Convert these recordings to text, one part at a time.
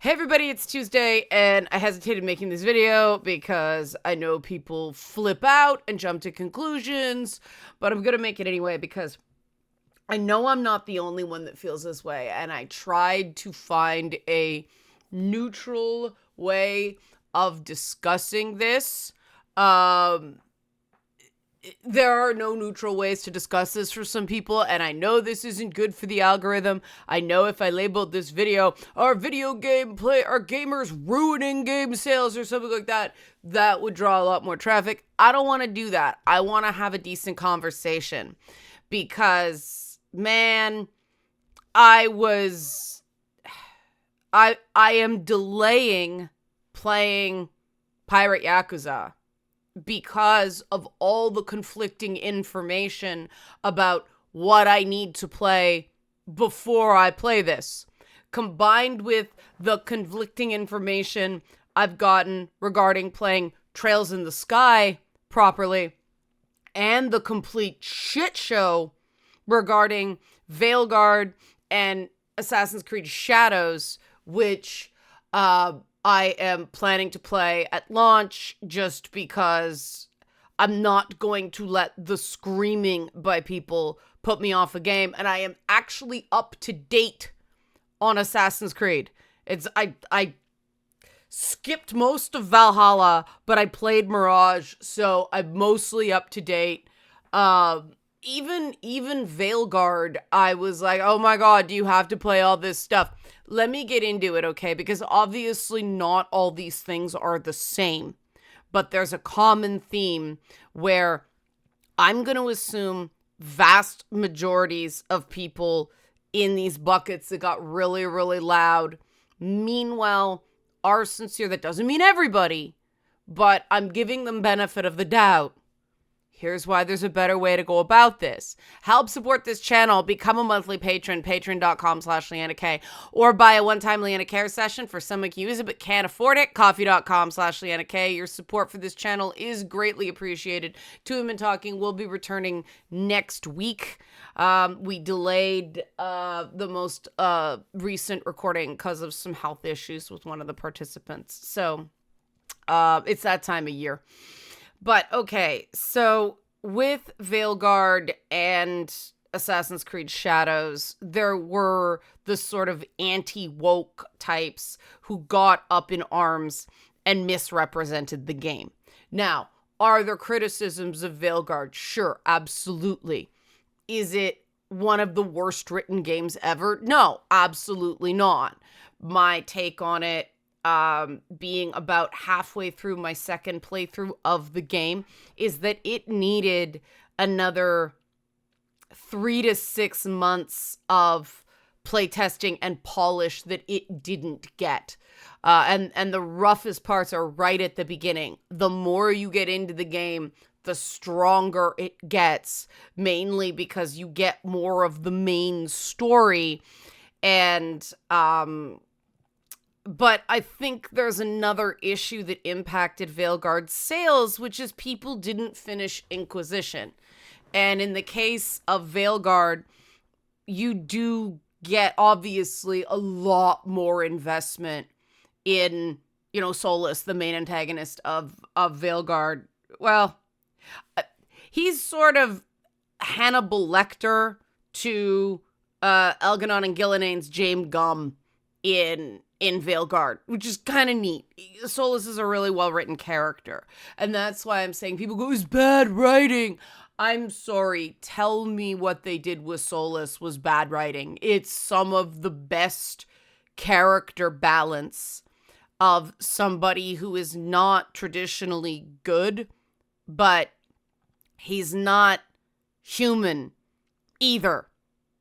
Hey everybody, it's Tuesday, and I hesitated making this video because I know people flip out and jump to conclusions, but I'm gonna make it anyway because I know I'm not the only one that feels this way, and I tried to find a neutral way of discussing this. There are no neutral ways to discuss this for some people, and I know this isn't good for the algorithm. I know if I labeled this video, "Are video game play, are gamers ruining game sales," or something like that, that would draw a lot more traffic. I don't want to do that. I want to have a decent conversation because, man, I am delaying playing Pirate Yakuza because of all the conflicting information about what I need to play before I play this, combined with the conflicting information I've gotten regarding playing Trails in the Sky properly, and the complete shit show regarding Veilguard and Assassin's Creed Shadows, which I am planning to play at launch just because I'm not going to let the screaming by people put me off a game. And I am actually up to date on Assassin's Creed. I skipped most of Valhalla, but I played Mirage, so I'm mostly up to date. Even Veilguard, I was like, oh my god, do you have to play all this stuff? Let me get into it, okay? Because obviously not all these things are the same, but there's a common theme where I'm going to assume vast majorities of people in these buckets that got really, really loud, meanwhile, are sincere. That doesn't mean everybody, but I'm giving them benefit of the doubt. Here's why there's a better way to go about this. Help support this channel. Become a monthly patron, patreon.com/LeannaK, or buy a one-time Leanna Care session. For some who can use it but can't afford it, coffee.com/LeannaK. Your support for this channel is greatly appreciated. Two Women Talking will be returning next week. We delayed the most recent recording because of some health issues with one of the participants. So it's that time of year. But, okay, so with Veilguard and Assassin's Creed Shadows, there were the sort of anti-woke types who got up in arms and misrepresented the game. Now, are there criticisms of Veilguard? Sure, absolutely. Is it one of the worst written games ever? No, absolutely not. My take on it, being about halfway through my second playthrough of the game, is that it needed another 3 to 6 months of playtesting and polish that it didn't get. And the roughest parts are right at the beginning. The more you get into the game, the stronger it gets, mainly because you get more of the main story. And, but I think there's another issue that impacted Veilguard's sales, which is people didn't finish Inquisition. And in the case of Veilguard, you do get, obviously, a lot more investment in, Solus, the main antagonist of Veilguard. Well, he's sort of Hannibal Lecter to Elganon and Gillenane's James Gum in Veilguard, which is kind of neat. Solus is a really well-written character, and that's why I'm saying people go, it was bad writing. I'm sorry, tell me what they did with Solus was bad writing. It's some of the best character balance of somebody who is not traditionally good, but he's not human either.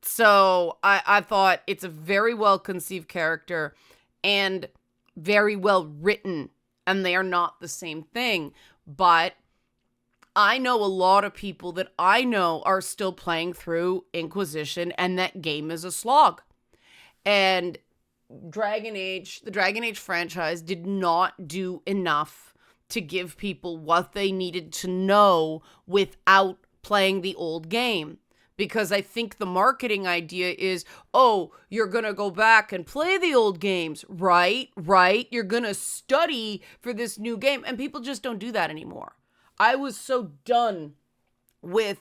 So I thought it's a very well-conceived character and very well written, and they are not the same thing. But I know a lot of people that I know are still playing through Inquisition, and that game is a slog. And the Dragon Age franchise did not do enough to give people what they needed to know without playing the old game. because I think the marketing idea is, oh, you're going to go back and play the old games, right? You're going to study for this new game. And people just don't do that anymore. I was so done with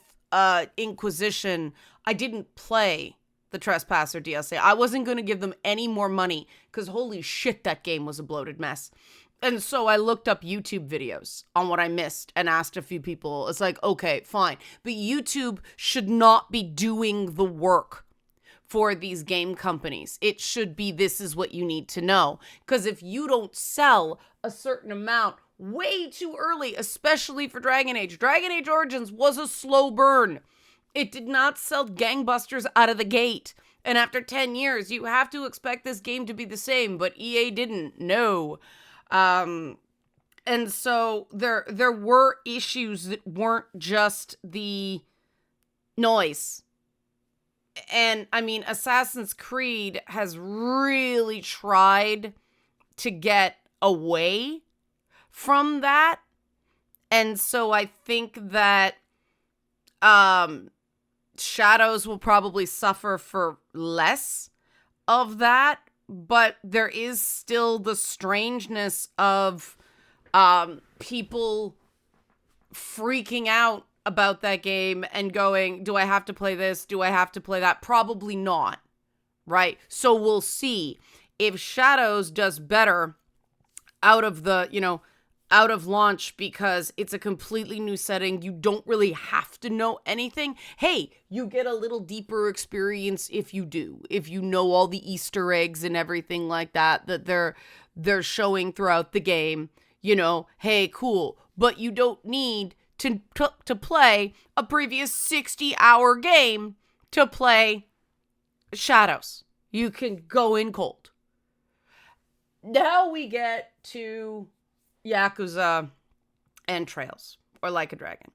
Inquisition. I didn't play the Trespasser DLC. I wasn't going to give them any more money because holy shit, that game was a bloated mess. And so I looked up YouTube videos on what I missed and asked a few people. It's like, okay, fine. But YouTube should not be doing the work for these game companies. It should be, this is what you need to know. Because if you don't sell a certain amount way too early, especially for Dragon Age Origins was a slow burn. It did not sell gangbusters out of the gate. And after 10 years, you have to expect this game to be the same. But EA didn't. No. And so there were issues that weren't just the noise. And I mean, Assassin's Creed has really tried to get away from that. And so I think that Shadows will probably suffer for less of that. But there is still the strangeness of people freaking out about that game and going, do I have to play this? Do I have to play that? Probably not, right? So we'll see if Shadows does better out of launch because it's a completely new setting. You don't really have to know anything. Hey, you get a little deeper experience if you do. If you know all the Easter eggs and everything like that they're showing throughout the game, hey, cool. But you don't need to play a previous 60-hour game to play Shadows. You can go in cold. Now we get to Yakuza and Trails, or Like a Dragon.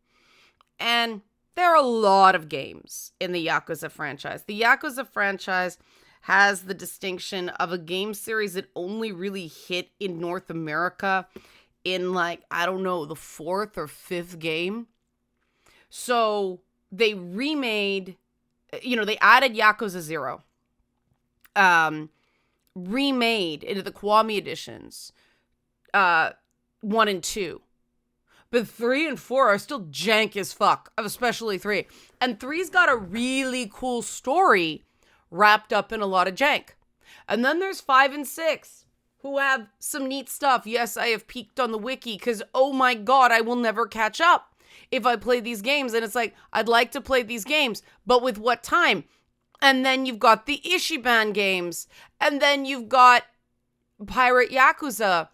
And there are a lot of games in the Yakuza franchise. The Yakuza franchise has the distinction of a game series that only really hit in North America in the fourth or fifth game. So they remade, they added Yakuza 0. Remade into the Kiwami editions. 1 and 2. But 3 and 4 are still jank as fuck, especially 3. And 3's got a really cool story wrapped up in a lot of jank. And then there's 5 and 6, who have some neat stuff. Yes, I have peeked on the wiki because, oh my god, I will never catch up if I play these games. And it's like, I'd like to play these games, but with what time? And then you've got the Ishiban games. And then you've got Pirate Yakuza.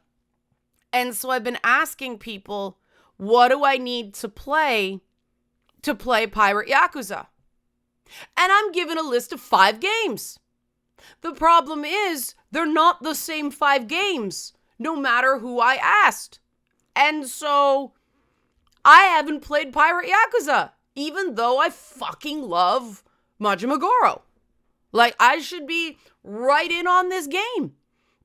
And so I've been asking people, what do I need to play Pirate Yakuza? And I'm given a list of 5 games. The problem is, they're not the same 5 games, no matter who I asked. And so, I haven't played Pirate Yakuza, even though I fucking love Majima Goro. I should be right in on this game.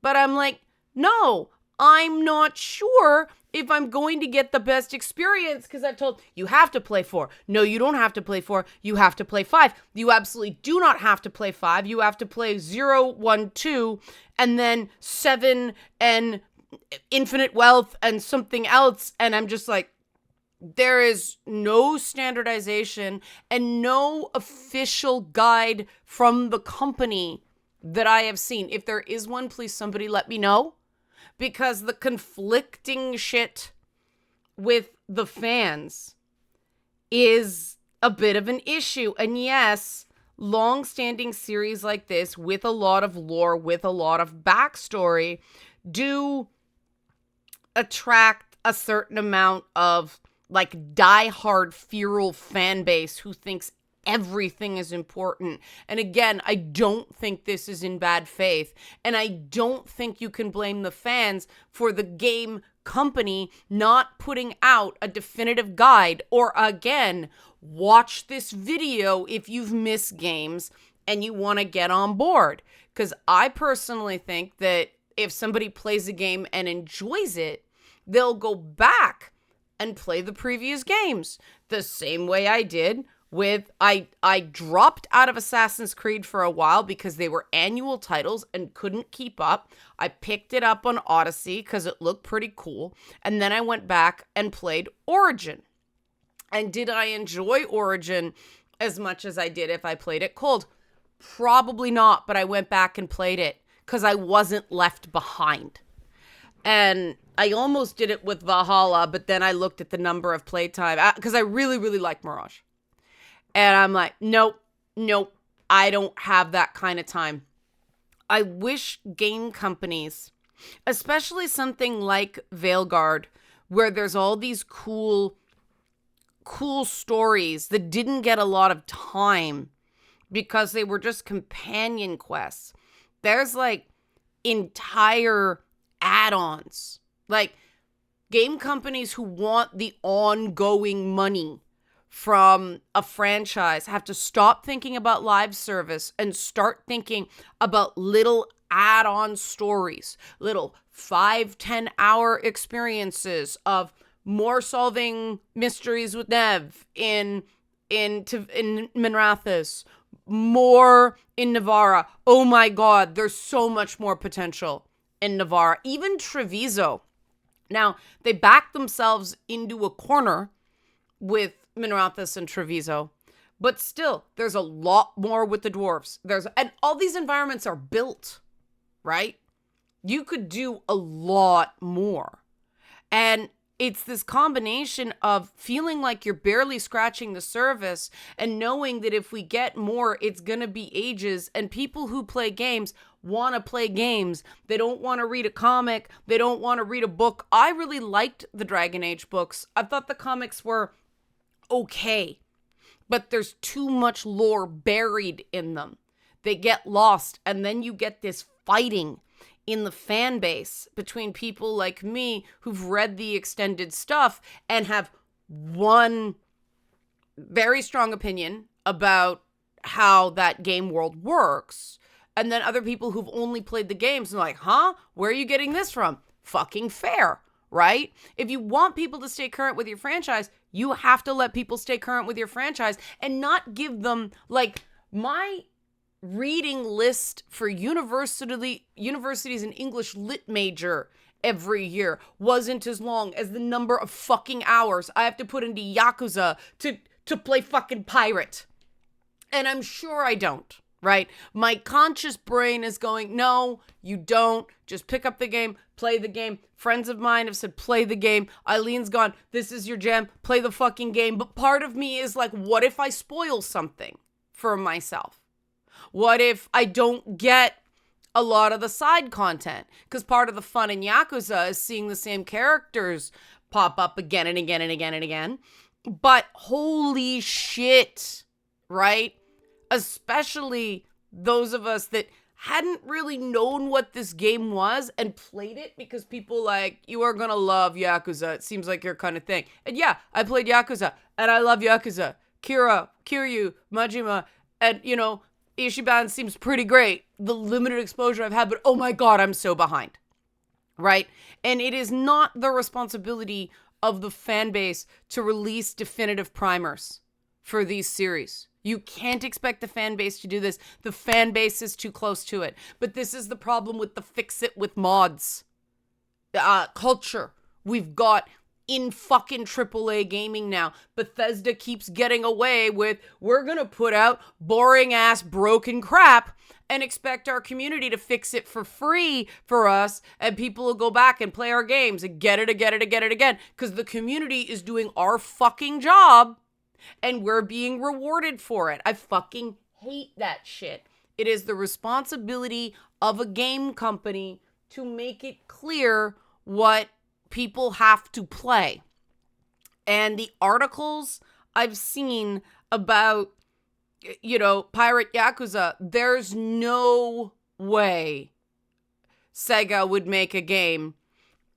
But I'm like, no, I'm not sure if I'm going to get the best experience because I've told you have to play 4. No, you don't have to play 4. You have to play 5. You absolutely do not have to play 5. You have to play 0, 1, 2, and then 7 and Infinite Wealth and something else. And I'm just like, there is no standardization and no official guide from the company that I have seen. If there is one, please somebody let me know. Because the conflicting shit with the fans is a bit of an issue. And yes, long-standing series like this with a lot of lore, with a lot of backstory, do attract a certain amount of die-hard feral fan base who thinks everything is important. And again, I don't think this is in bad faith. And I don't think you can blame the fans for the game company not putting out a definitive guide, or again, watch this video if you've missed games and you want to get on board. Because I personally think that if somebody plays a game and enjoys it, they'll go back and play the previous games the same way I did I dropped out of Assassin's Creed for a while because they were annual titles and couldn't keep up. I picked it up on Odyssey because it looked pretty cool. And then I went back and played Origin. And did I enjoy Origin as much as I did if I played it cold? Probably not, but I went back and played it because I wasn't left behind. And I almost did it with Valhalla, but then I looked at the number of playtime because I really, really like Mirage. And I'm like, nope, I don't have that kind of time. I wish game companies, especially something like Veilguard, where there's all these cool stories that didn't get a lot of time because they were just companion quests. There's like entire add-ons. Like game companies who want the ongoing money from a franchise have to stop thinking about live service and start thinking about little add-on stories, little 5-10 hour experiences of more solving mysteries with Nev in Minrathous, more in Navarra. Oh my God, there's so much more potential in Navarra. Even Treviso. Now, they backed themselves into a corner with Minrathous and Treviso, but still, there's a lot more with the dwarves. And all these environments are built, right? You could do a lot more. And it's this combination of feeling like you're barely scratching the surface and knowing that if we get more, it's going to be ages. And people who play games want to play games. They don't want to read a comic. They don't want to read a book. I really liked the Dragon Age books. I thought the comics were okay, but there's too much lore buried in them. They get lost, and then you get this fighting in the fan base between people like me who've read the extended stuff and have one very strong opinion about how that game world works, and then other people who've only played the games and like, huh? Where are you getting this from? Fucking fair, right? If you want people to stay current with your franchise, you have to let people stay current with your franchise and not give them, like, my reading list for universities in English lit major every year wasn't as long as the number of fucking hours I have to put into Yakuza to play fucking pirate. And I'm sure I don't, right? My conscious brain is going, no, you don't. Just pick up the game, play the game. Friends of mine have said, play the game. Eileen's gone, this is your jam, play the fucking game. But part of me is like, what if I spoil something for myself? What if I don't get a lot of the side content? Because part of the fun in Yakuza is seeing the same characters pop up again and again and again and again. But holy shit, right? Especially those of us that hadn't really known what this game was and played it because people like, you are gonna love Yakuza. It seems like your kind of thing. And yeah, I played Yakuza and I love Yakuza. Kiryu, Majima, and you know, Ishiban seems pretty great. The limited exposure I've had, but oh my God, I'm so behind. Right? And it is not the responsibility of the fan base to release definitive primers for these series. You can't expect the fan base to do this. The fan base is too close to it. But this is the problem with the fix it with mods culture we've got in fucking AAA gaming now. Bethesda keeps getting away with, we're gonna put out boring ass broken crap and expect our community to fix it for free for us, and people will go back and play our games and get it again because the community is doing our fucking job and we're being rewarded for it. I fucking hate that shit. It is the responsibility of a game company to make it clear what people have to play. And the articles I've seen about, you know, Pirate Yakuza, there's no way Sega would make a game.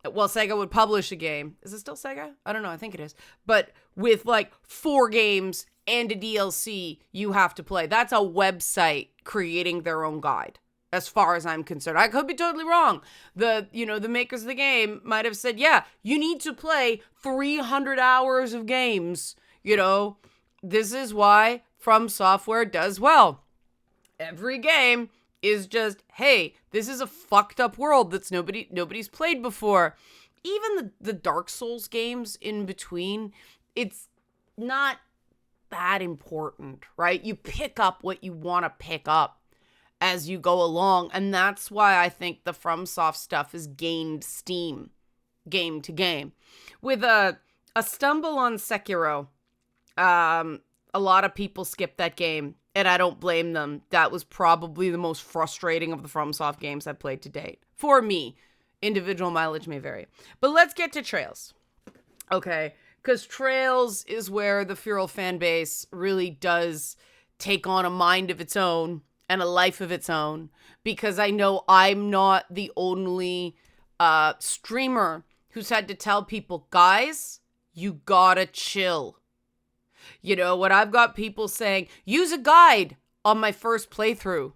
Well, Sega would publish a game. Is it still Sega? I don't know. I think it is. But with like 4 games and a DLC you have to play. That's a website creating their own guide, as far as I'm concerned. I could be totally wrong. The makers of the game might have said, yeah, you need to play 300 hours of games, This is why From Software does well. Every game is just, hey, this is a fucked up world that's nobody's played before. Even the Dark Souls games in between, it's not that important, right? You pick up what you want to pick up as you go along, and that's why I think the FromSoft stuff has gained steam game to game. With a stumble on Sekiro, a lot of people skipped that game, and I don't blame them. That was probably the most frustrating of the FromSoft games I've played to date. For me, individual mileage may vary. But let's get to Trails. Okay, because Trails is where the Feral fan base really does take on a mind of its own and a life of its own, because I know I'm not the only streamer who's had to tell people, guys, you gotta chill. You know, when I've got people saying, use a guide on my first playthrough.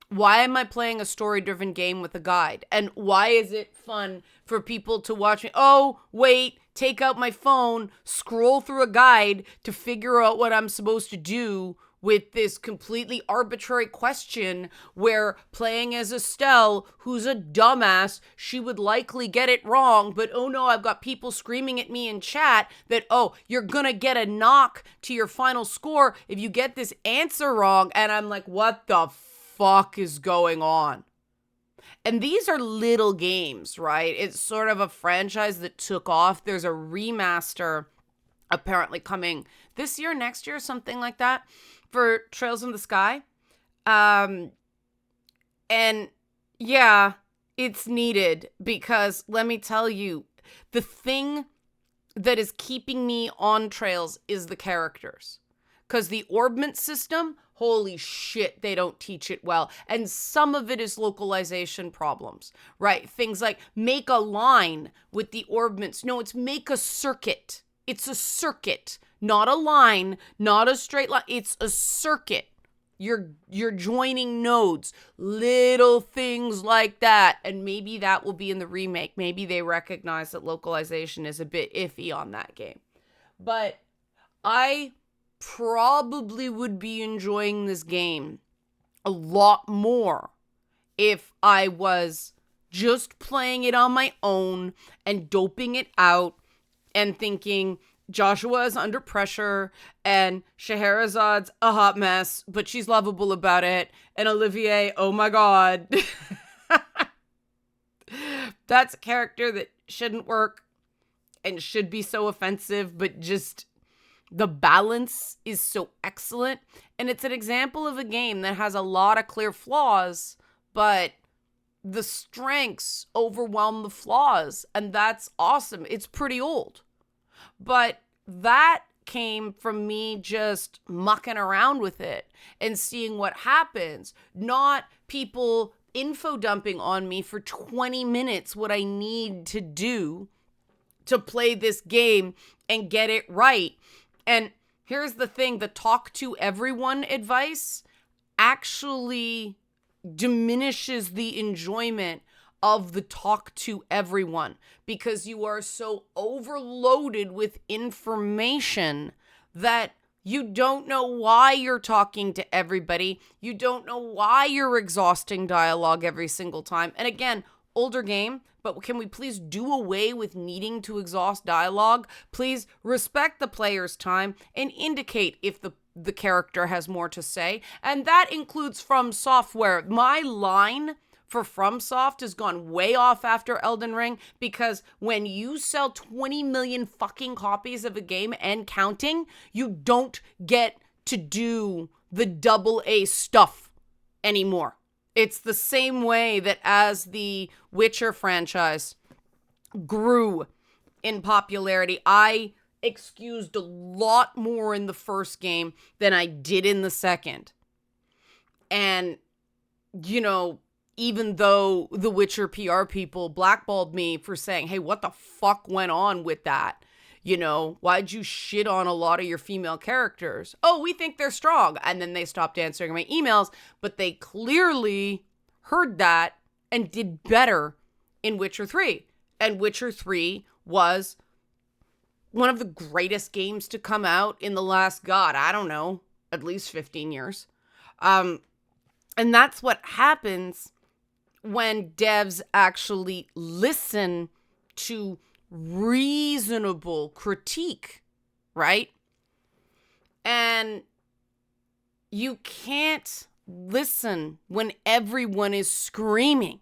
Why am I playing a story-driven game with a guide? And why is it fun for people to watch me? Oh, wait, take out my phone, scroll through a guide to figure out what I'm supposed to do with this completely arbitrary question where playing as Estelle, who's a dumbass, she would likely get it wrong, but oh no, I've got people screaming at me in chat that, oh, you're gonna get a knock to your final score if you get this answer wrong, and I'm like, what the fuck is going on? And these are little games, right? It's sort of a franchise that took off. There's a remaster apparently coming this year, next year, something like that, for Trails in the Sky. And yeah, it's needed, because let me tell you, the thing that is keeping me on Trails is the characters. Because the orbment system, holy shit, they don't teach it well. And some of it is localization problems, right? Things like make a line with the orbments. No, it's make a circuit. It's a circuit, not a line, not a straight line. It's a circuit. You're joining nodes, little things like that. And maybe that will be in the remake. Maybe they recognize that localization is a bit iffy on that game. But I probably would be enjoying this game a lot more if I was just playing it on my own and doping it out and thinking Joshua is under pressure and Shahrazad's a hot mess, but she's lovable about it. And Olivier, oh my God. That's a character that shouldn't work and should be so offensive, but just the balance is so excellent. And it's an example of a game that has a lot of clear flaws, but the strengths overwhelm the flaws. And that's awesome. It's pretty old. But that came from me just mucking around with it and seeing what happens, not people info dumping on me for 20 minutes what I need to do to play this game and get it right. And here's the thing, the talk to everyone advice actually diminishes the enjoyment of the talk to everyone, because you are so overloaded with information that you don't know why you're talking to everybody. You don't know why you're exhausting dialogue every single time. And again, older game, but can we please do away with needing to exhaust dialogue? Please respect the player's time and indicate if the character has more to say. And that includes From Software. My line for FromSoft has gone way off after Elden Ring, because when you sell 20 million fucking copies of a game and counting, you don't get to do the AA stuff anymore. It's the same way that as the Witcher franchise grew in popularity, I excused a lot more in the first game than I did in the second. And, you know, even though the Witcher PR people blackballed me for saying, hey, what the fuck went on with that? You know, why'd you shit on a lot of your female characters? Oh, we think they're strong. And then they stopped answering my emails, but they clearly heard that and did better in Witcher 3. And Witcher 3 was one of the greatest games to come out in the last, God, I don't know, at least 15 years. And that's what happens when devs actually listen to reasonable critique, right? And you can't listen when everyone is screaming,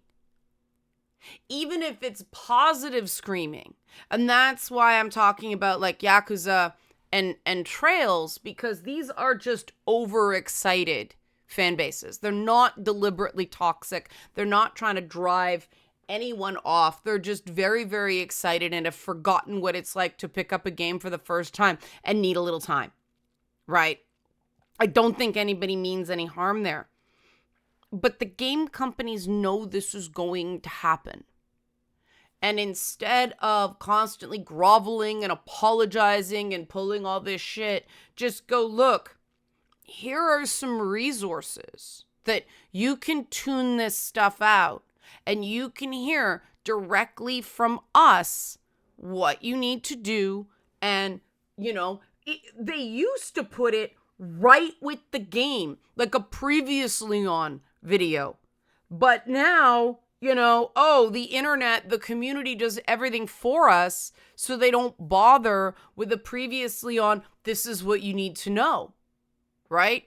even if it's positive screaming. And that's why I'm talking about like Yakuza and Trails, because these are just overexcited fan bases. They're not deliberately toxic. They're not trying to drive anyone off. They're just very, very excited and have forgotten what it's like to pick up a game for the first time and need a little time, right? I don't think anybody means any harm there. But the game companies know this is going to happen. And instead of constantly groveling and apologizing and pulling all this shit, just go, look, here are some resources that you can tune this stuff out. And you can hear directly from us what you need to do. And, they used to put it right with the game, like a previously on video. But now, the internet, the community does everything for us, so they don't bother with the previously on, this is what you need to know, right?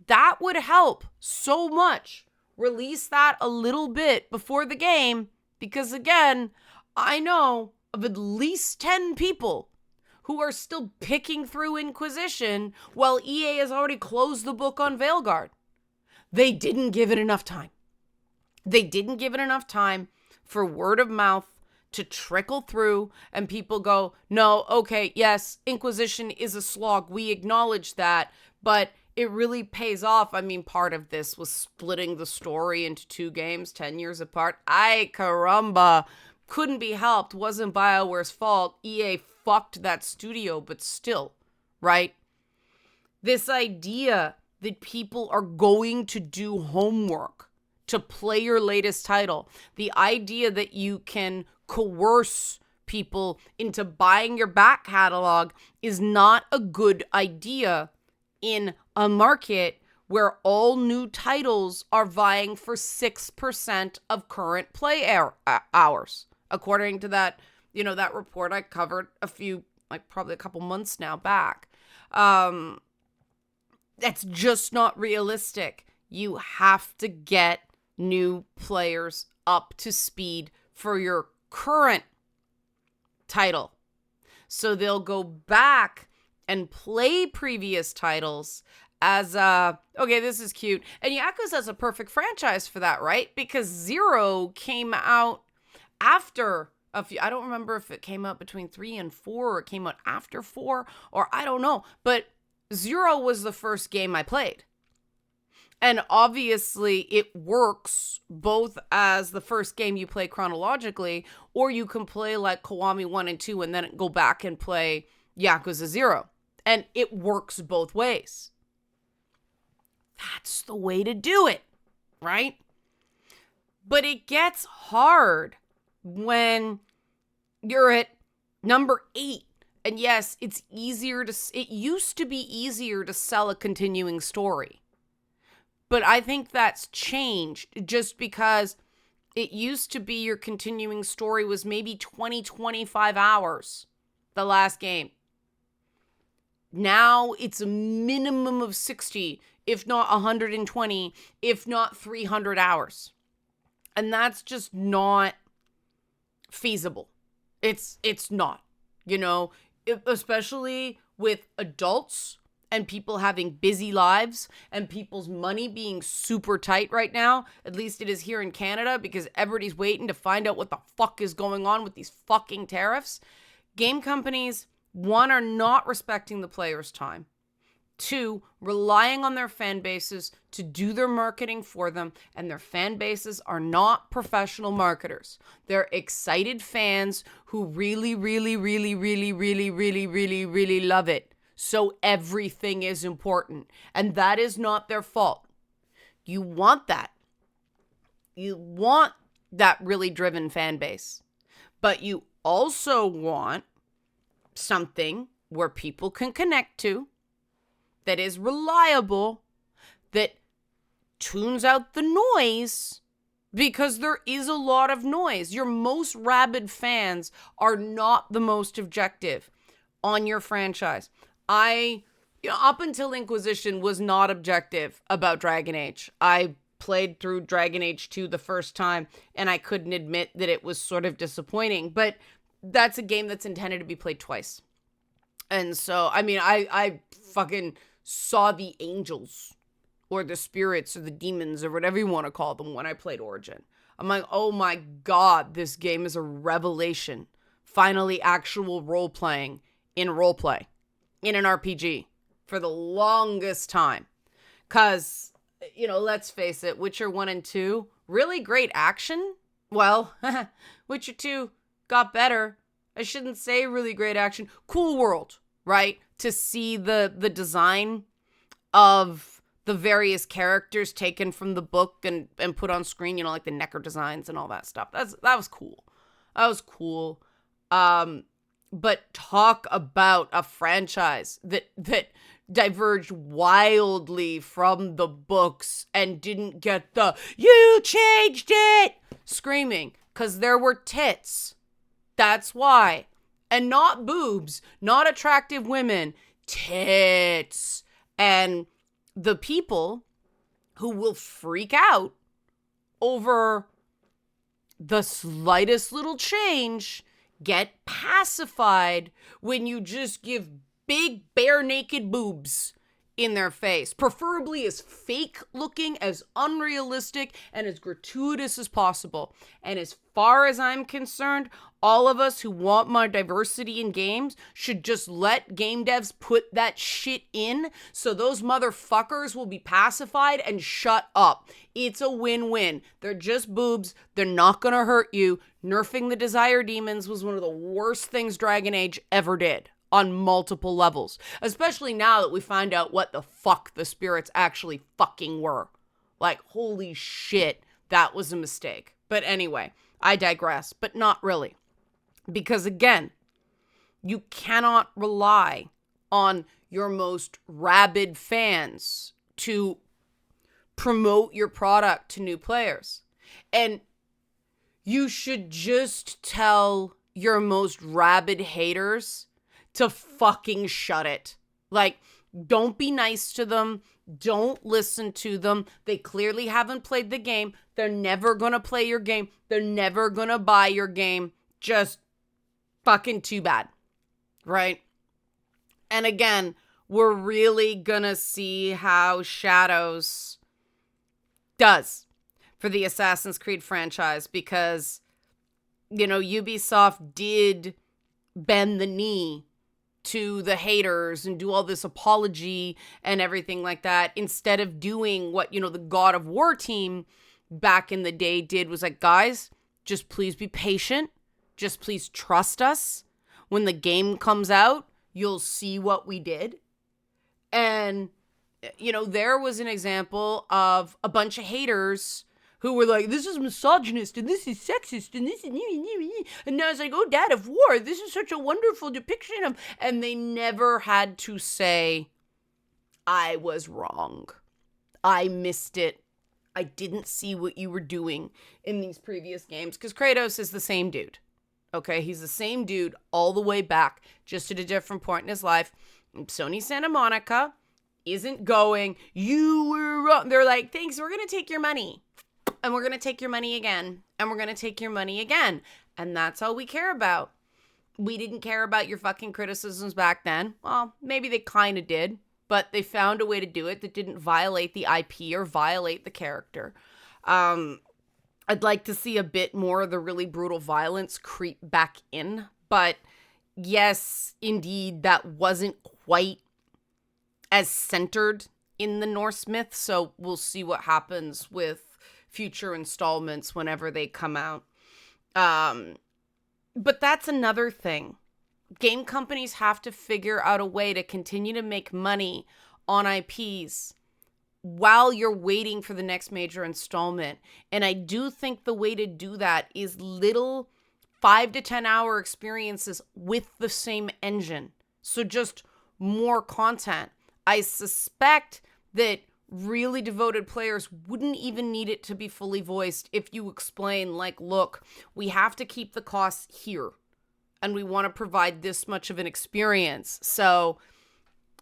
That would help so much. Release that a little bit before the game, because again, I know of at least 10 people who are still picking through Inquisition while EA has already closed the book on Veilguard. They didn't give it enough time. They didn't give it enough time for word of mouth to trickle through and people go, no, okay, yes, Inquisition is a slog. We acknowledge that, but it really pays off. I mean, part of this was splitting the story into 2 games 10 years apart. Ay, caramba. Couldn't be helped. Wasn't BioWare's fault. EA fucked that studio, but still, right? This idea that people are going to do homework to play your latest title. The idea that you can coerce people into buying your back catalog is not a good idea in a market where all new titles are vying for 6% of current play hours. According to that, that report I covered probably a couple months now back. That's just not realistic. You have to get new players up to speed for your current title. So they'll go back and play previous titles as okay, this is cute. And Yakuza's a perfect franchise for that, right? Because 0 came out after a few, I don't remember if it came out between 3 and 4 or it came out after 4, or I don't know. But 0 was the first game I played. And obviously it works both as the first game you play chronologically, or you can play like Kiwami 1 and 2 and then go back and play Yakuza 0. And it works both ways. That's the way to do it, right? But it gets hard when you're at number 8. And yes, it used to be easier to sell a continuing story. But I think that's changed just because it used to be your continuing story was maybe 20-25 hours, the last game. Now it's a minimum of 60, if not 120, if not 300 hours. And that's just not feasible. It's not, especially with adults and people having busy lives and people's money being super tight right now. At least it is here in Canada, because everybody's waiting to find out what the fuck is going on with these fucking tariffs. Game companies, 1, are not respecting the player's time. 2, relying on their fan bases to do their marketing for them, and their fan bases are not professional marketers. They're excited fans who really, really, really, really, really, really, really, really love it. So everything is important, and that is not their fault. You want that. You want that really driven fan base, but you also want something where people can connect to, that is reliable, that tunes out the noise, because there is a lot of noise. Your most rabid fans are not the most objective on your franchise. Up until Inquisition, was not objective about Dragon Age. I played through Dragon Age 2 the first time, and I couldn't admit that it was sort of disappointing, but that's a game that's intended to be played twice. And so, I mean, I fucking saw the angels or the spirits or the demons or whatever you want to call them when I played Origin. I'm like, oh my God, this game is a revelation. Finally, actual role-playing in roleplay, in an RPG, for the longest time. Because, let's face it, Witcher 1 and 2, really great action. Well, Witcher 2 got better. I shouldn't say really great action. Cool world, right? To see the design of the various characters taken from the book and put on screen, like the Necker designs and all that stuff. That was cool. That was cool. But talk about a franchise that diverged wildly from the books and didn't get the "you changed it" screaming, because there were tits. That's why. And not boobs, not attractive women, tits. And the people who will freak out over the slightest little change get pacified when you just give big bare naked boobs in their face, preferably as fake looking, as unrealistic, and as gratuitous as possible. And as far as I'm concerned, all of us who want more diversity in games should just let game devs put that shit in, so those motherfuckers will be pacified and shut up. It's a win-win. They're just boobs. They're not gonna hurt you. Nerfing the Desire Demons was one of the worst things Dragon Age ever did, on multiple levels, especially now that we find out what the fuck the spirits actually fucking were. Like, holy shit, that was a mistake. But anyway, I digress, but not really. Because again, you cannot rely on your most rabid fans to promote your product to new players. And you should just tell your most rabid haters to fucking shut it. Like, don't be nice to them. Don't listen to them. They clearly haven't played the game. They're never gonna play your game. They're never gonna buy your game. Just fucking too bad. Right? And again, we're really gonna see how Shadows does for the Assassin's Creed franchise, because, Ubisoft did bend the knee to the haters and do all this apology and everything like that, instead of doing what, the God of War team back in the day did, was like, guys, just please be patient. Just please trust us. When the game comes out, you'll see what we did. And, there was an example of a bunch of haters who were like, this is misogynist, and this is sexist, and this is... And now it's like, oh, God of War, this is such a wonderful depiction of... And they never had to say, I was wrong. I missed it. I didn't see what you were doing in these previous games. Because Kratos is the same dude. Okay? He's the same dude all the way back, just at a different point in his life. Sony Santa Monica isn't going, you were wrong. They're like, thanks, we're going to take your money. And we're going to take your money again. And we're going to take your money again. And that's all we care about. We didn't care about your fucking criticisms back then. Well, maybe they kind of did. But they found a way to do it that didn't violate the IP or violate the character. I'd like to see a bit more of the really brutal violence creep back in. But yes, indeed, that wasn't quite as centered in the Norse myth. So we'll see what happens with future installments whenever they come out. But that's another thing. Game companies have to figure out a way to continue to make money on IPs while you're waiting for the next major installment. And I do think the way to do that is little 5 to 10 hour experiences with the same engine. So just more content. I suspect that really devoted players wouldn't even need it to be fully voiced if you explain, like, look, we have to keep the costs here and we want to provide this much of an experience. So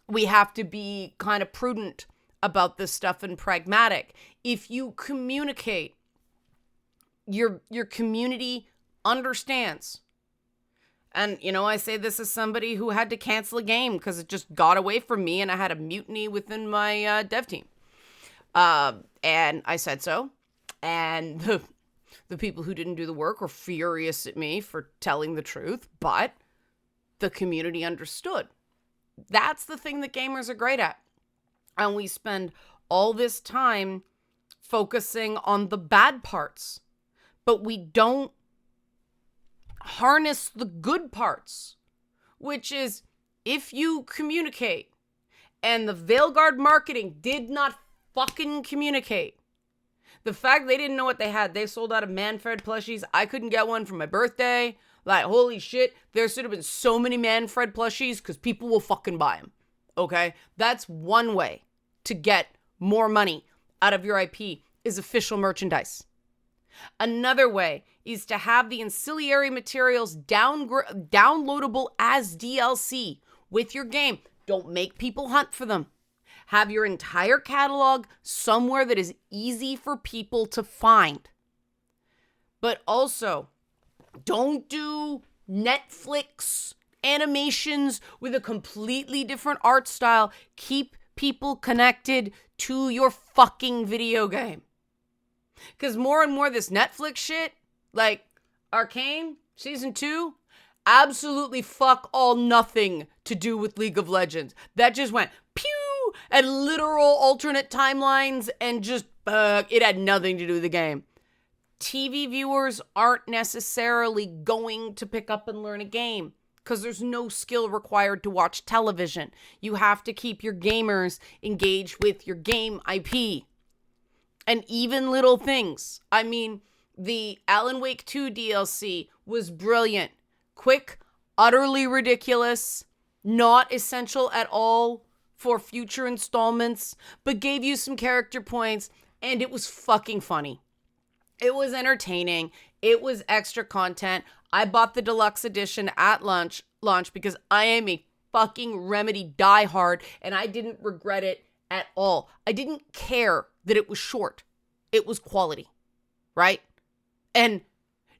we have to be kind of prudent about this stuff and pragmatic. If you communicate, your community understands. And, I say this as somebody who had to cancel a game because it just got away from me and I had a mutiny within my dev team. And I said so. And the people who didn't do the work were furious at me for telling the truth, but the community understood. That's the thing that gamers are great at. And we spend all this time focusing on the bad parts, but we don't harness the good parts, which is if you communicate, and the Veilguard marketing did not fucking communicate. The fact they didn't know what they had. They sold out of Manfred plushies. I couldn't get one for my birthday. Like, holy shit, there should have been so many Manfred plushies because people will fucking buy them. Okay? That's one way to get more money out of your IP is official merchandise. Another way is to have the ancillary materials downloadable as DLC with your game. Don't make people hunt for them. Have your entire catalog somewhere that is easy for people to find. But also, don't do Netflix animations with a completely different art style. Keep people connected to your fucking video game. Because more and more this Netflix shit, like Arcane Season 2, absolutely fuck all nothing to do with League of Legends. That just went pew and literal alternate timelines and just, it had nothing to do with the game. TV viewers aren't necessarily going to pick up and learn a game because there's no skill required to watch television. You have to keep your gamers engaged with your game IP. And even little things. I mean, the Alan Wake 2 DLC was brilliant. Quick, utterly ridiculous, not essential at all for future installments, but gave you some character points, and it was fucking funny. It was entertaining. It was extra content. I bought the deluxe edition at launch because I am a fucking Remedy diehard, and I didn't regret it at all. I didn't care that it was short. It was quality, right? And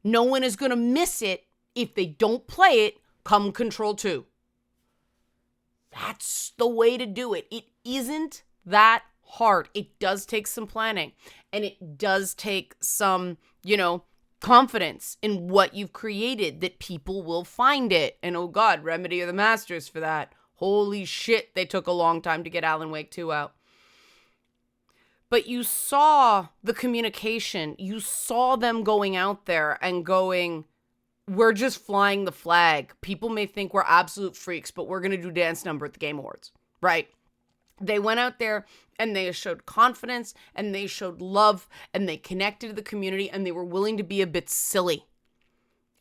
no one is going to miss it if they don't play it come Control 2. That's the way to do it. It isn't that hard. It does take some planning, and it does take some, confidence in what you've created that people will find it. And oh God, Remedy are the masters for that. Holy shit, they took a long time to get Alan Wake 2 out. But you saw the communication. You saw them going out there and going, we're just flying the flag. People may think we're absolute freaks, but we're going to do dance number at the Game Awards, right? They went out there and they showed confidence and they showed love and they connected to the community and they were willing to be a bit silly.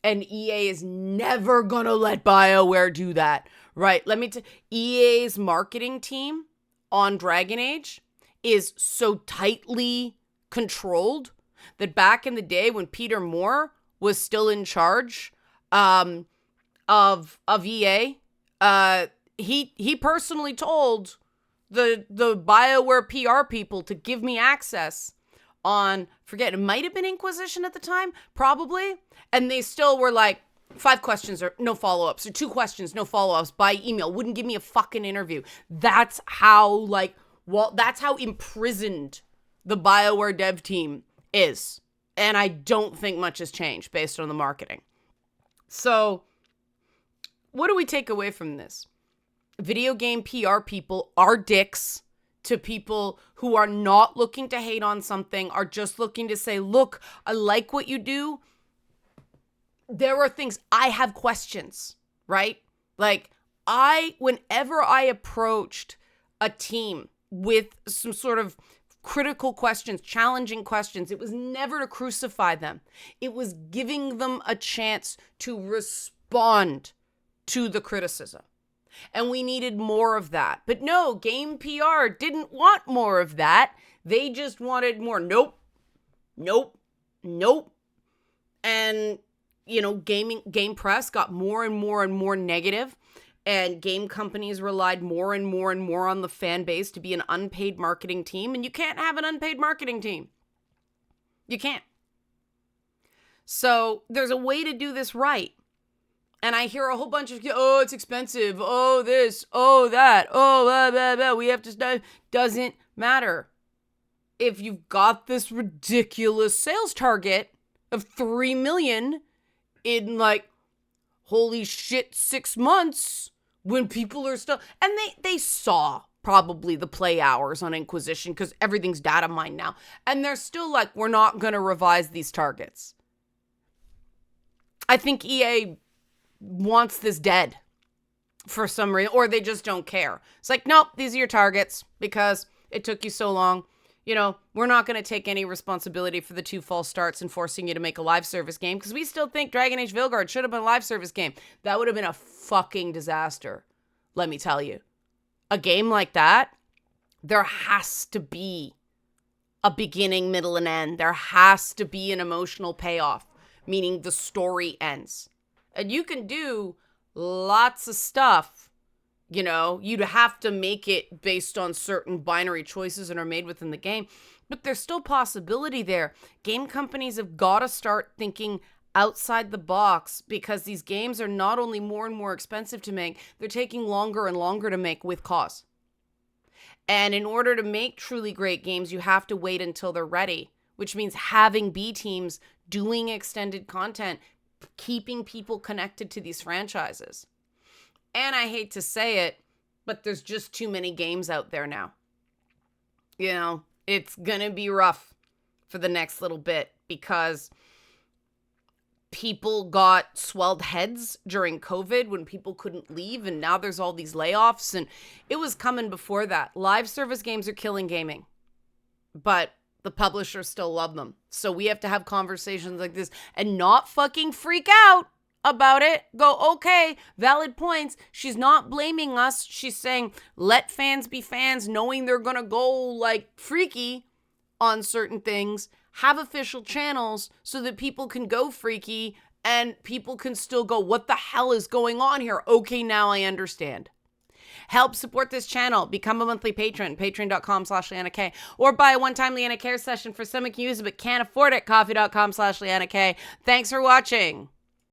And EA is never going to let BioWare do that, right? Let me tell EA's marketing team on Dragon Age is so tightly controlled that back in the day when Peter Moore was still in charge of EA, he personally told the BioWare PR people to give me access on, forget, it might have been Inquisition at the time, probably, and they still were like, 5 questions or no follow-ups, or 2 questions, no follow-ups by email, wouldn't give me a fucking interview. That's how, that's how imprisoned the BioWare dev team is. And I don't think much has changed based on the marketing. So, what do we take away from this? Video game PR people are dicks to people who are not looking to hate on something, are just looking to say, look, I like what you do. There are things, I have questions, right? Whenever I approached a team with some sort of critical questions, challenging questions. It was never to crucify them. It was giving them a chance to respond to the criticism. And we needed more of that. But no, game PR didn't want more of that. They just wanted more. Nope. And, game press got more and more and more negative, and game companies relied more and more and more on the fan base to be an unpaid marketing team. And you can't have an unpaid marketing team. You can't. So there's a way to do this right. And I hear a whole bunch of, oh, it's expensive. Oh, this, oh, that. Oh, blah, blah, blah. We have to start. Doesn't matter. If you've got this ridiculous sales target of 3 million in holy shit, 6 months, when people are still, and they saw probably the play hours on Inquisition because everything's data mined now. And they're still we're not going to revise these targets. I think EA wants this dead for some reason, or they just don't care. It's nope, these are your targets because it took you so long. We're not going to take any responsibility for the 2 false starts and forcing you to make a live service game because we still think Dragon Age Vilgard should have been a live service game. That would have been a fucking disaster, let me tell you. A game like that, there has to be a beginning, middle, and end. There has to be an emotional payoff, meaning the story ends. And you can do lots of stuff. You'd have to make it based on certain binary choices that are made within the game. But there's still possibility there. Game companies have got to start thinking outside the box because these games are not only more and more expensive to make, they're taking longer and longer to make with cause. And in order to make truly great games, you have to wait until they're ready, which means having B teams doing extended content, keeping people connected to these franchises. And I hate to say it, but there's just too many games out there now. It's going to be rough for the next little bit because people got swelled heads during COVID when people couldn't leave, and now there's all these layoffs, and it was coming before that. Live service games are killing gaming, but the publishers still love them. So we have to have conversations like this and not fucking freak out about it. Go, okay, valid points. She's not blaming us. She's saying, let fans be fans, knowing they're gonna go freaky on certain things. Have official channels so that people can go freaky and people can still go, what the hell is going on here? Okay, now I understand. Help support this channel. Become a monthly patron. Patreon.com/LeannaK. Or buy a one-time Leanna Care session for someone who can use it but can't afford it. Coffee.com/LeannaK. Thanks for watching.